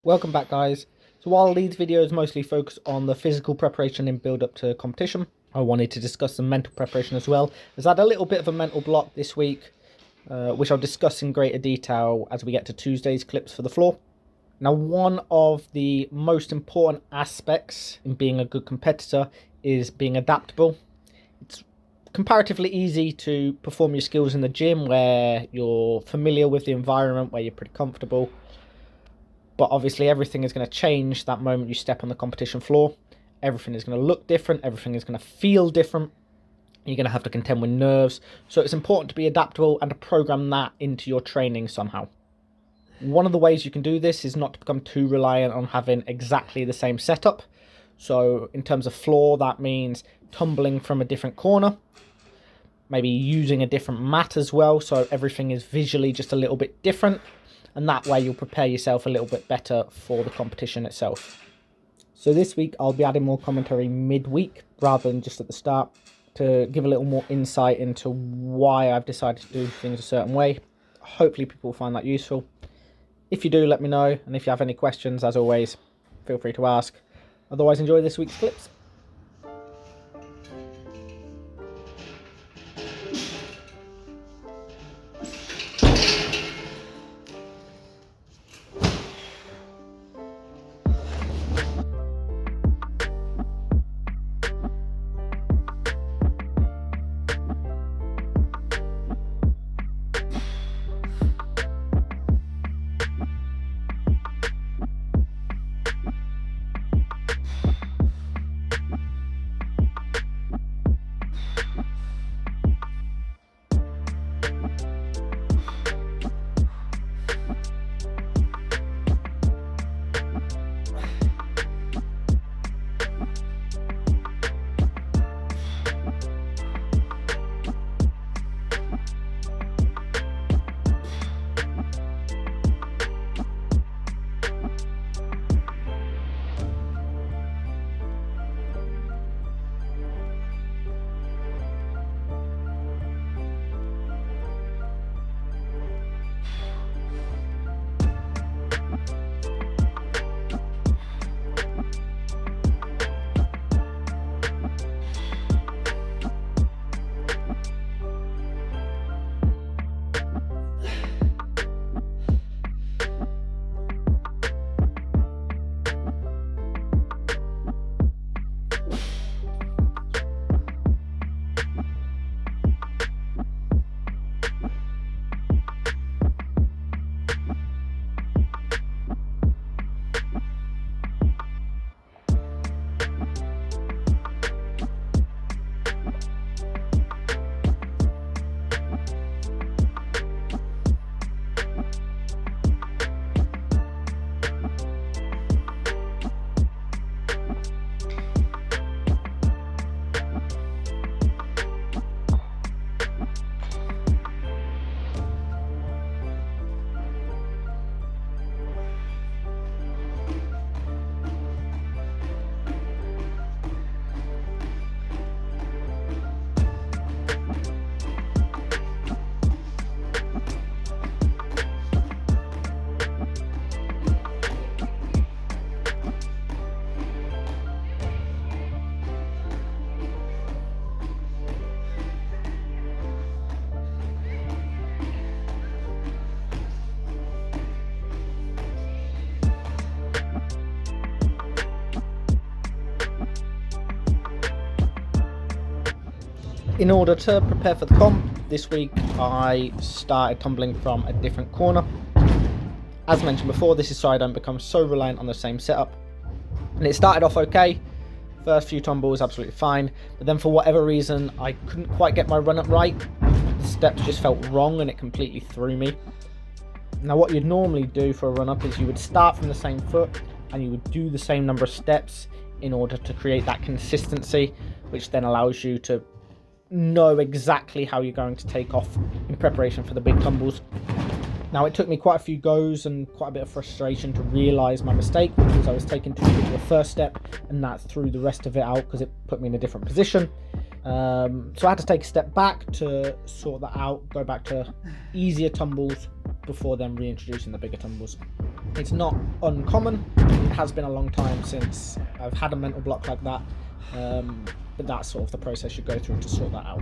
Welcome back, guys. So while these videos mostly focus on the physical preparation and build up to competition, I wanted to discuss some mental preparation as well. As I had a little bit of a mental block this week, which I'll discuss in greater detail as we get to Tuesday's clips for the floor. Now, one of the most important aspects in being a good competitor is being adaptable. It's comparatively easy to perform your skills in the gym where you're familiar with the environment, where you're pretty comfortable. But obviously everything is going to change that moment you step on the competition floor. Everything is going to look different. Everything is going to feel different. You're going to have to contend with nerves. So it's important to be adaptable and to program that into your training somehow. One of the ways you can do this is not to become too reliant on having exactly the same setup. So in terms of floor, that means tumbling from a different corner. Maybe using a different mat as well, so everything is visually just a little bit different. And that way you'll prepare yourself a little bit better for the competition itself. So this week I'll be adding more commentary midweek rather than just at the start to give a little more insight into why I've decided to do things a certain way. Hopefully people will find that useful. If you do, let me know. And if you have any questions, as always, feel free to ask. Otherwise, enjoy this week's clips. In order to prepare for the comp, this week I started tumbling from a different corner. As mentioned before, this is so I don't become so reliant on the same setup. And it started off okay. First few tumbles absolutely fine, but then for whatever reason I couldn't quite get my run up right. The steps just felt wrong and it completely threw me. Now what you'd normally do for a run up is you would start from the same foot and you would do the same number of steps in order to create that consistency, which then allows you to know exactly how you're going to take off in preparation for the big tumbles. Now, it took me quite a few goes and quite a bit of frustration to realise my mistake, because I was taking too big of the first step and that threw the rest of it out because it put me in a different position. So I had to take a step back to sort that out, go back to easier tumbles before then reintroducing the bigger tumbles. It's not uncommon. It has been a long time since I've had a mental block like that, but that's sort of the process you go through to sort that out.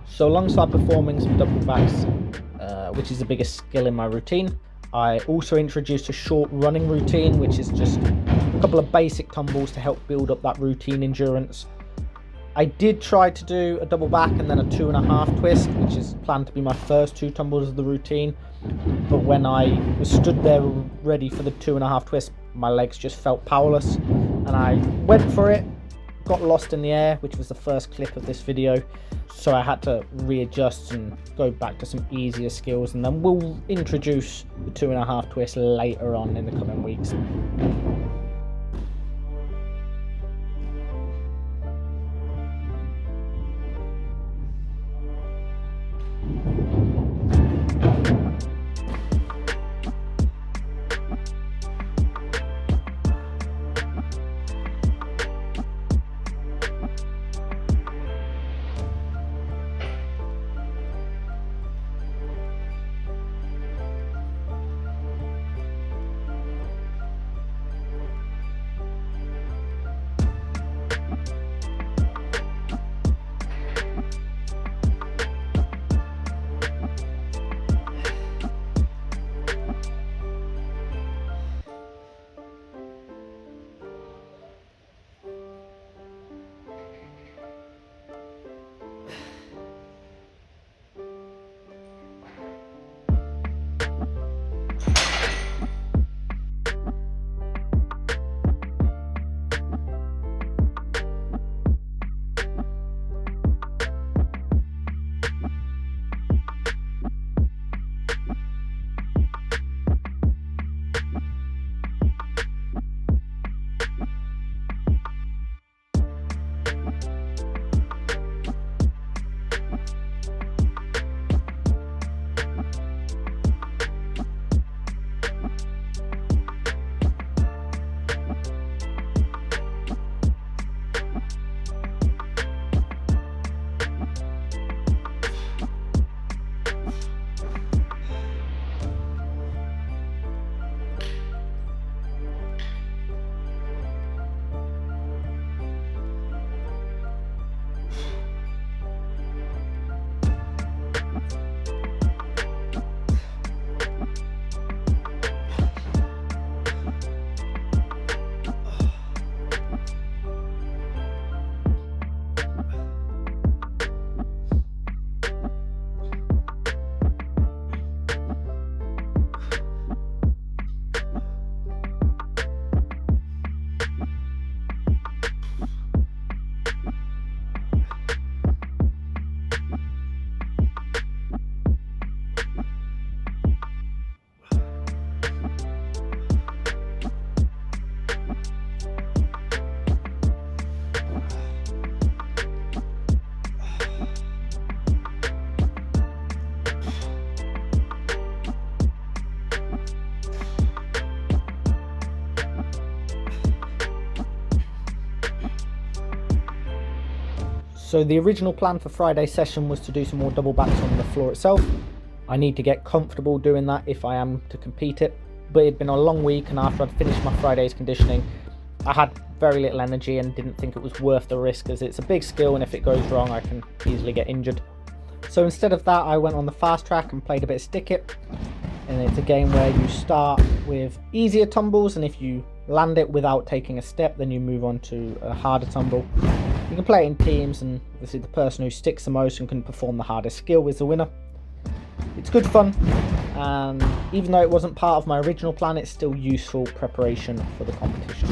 So alongside performing some double backs, which is the biggest skill in my routine, I also introduced a short running routine, which is just a couple of basic tumbles to help build up that routine endurance. I did try to do a double back and then a 2.5 twist, which is planned to be my first 2 tumbles of the routine. But when I was stood there ready for the 2.5 twist, my legs just felt powerless, and I went for it, got lost in the air, which was the first clip of this video. So I had to readjust and go back to some easier skills, and then we'll introduce the 2.5 twist later on in the coming weeks. So the original plan for Friday's session was to do some more double backs on the floor itself, I need to get comfortable doing that if I am to compete it. But it'd been a long week, and after I'd finished my Friday's conditioning, I had very little energy and didn't think it was worth the risk, as it's a big skill and if it goes wrong I can easily get injured. So instead of that, I went on the fast track and played a bit of Stick It. And it's a game where you start with easier tumbles, and if you land it without taking a step, then you move on to a harder tumble. You can play it in teams, and obviously the person who sticks the most and can perform the hardest skill is the winner. It's good fun, and even though it wasn't part of my original plan, it's still useful preparation for the competition.